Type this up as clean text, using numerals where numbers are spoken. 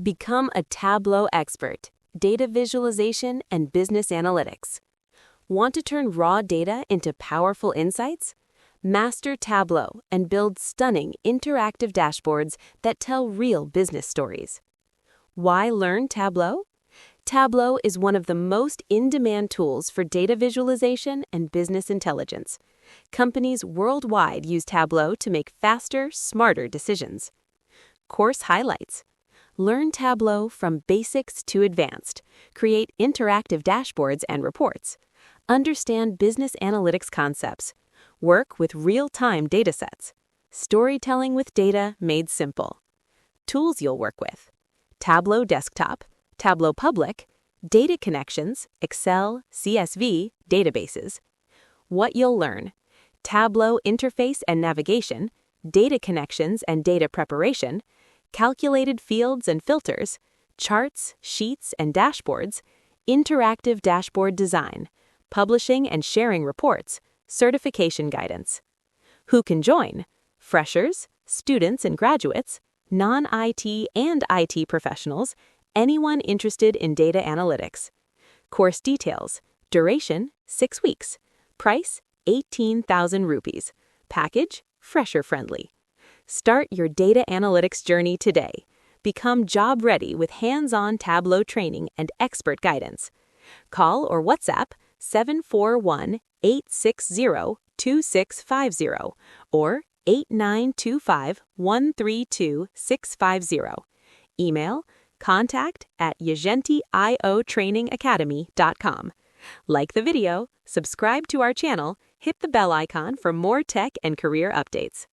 Become a Tableau expert, data visualization and business analytics. Want to turn raw data into powerful insights? Master Tableau and build stunning interactive dashboards that tell real business stories. Why learn Tableau? Tableau is one of the most in-demand tools for data visualization and business intelligence. Companies worldwide use Tableau to make faster, smarter decisions. Course highlights. Learn Tableau from basics to advanced. Create interactive dashboards and reports. Understand business analytics concepts. Work with real-time datasets. Storytelling with data made simple. Tools you'll work with. Tableau Desktop, Tableau Public, Data Connections, Excel, CSV, databases. What you'll learn. Tableau Interface and Navigation, Data Connections and Data Preparation, Calculated Fields and Filters, Charts, Sheets and Dashboards, Interactive Dashboard Design, Publishing and Sharing Reports, Certification Guidance. Who can join? Freshers, students and graduates, non-IT and IT professionals, anyone interested in data analytics. Course details. Duration, 6 weeks. Price, 18,000 rupees. Package, fresher friendly. Start your data analytics journey today. Become job ready with hands-on Tableau training and expert guidance. Call or WhatsApp 741-860-2650 or 8925-132-650. Email contact@yajentiotrainingacademy.com. Like the video, subscribe to our channel, hit the bell icon for more tech and career updates.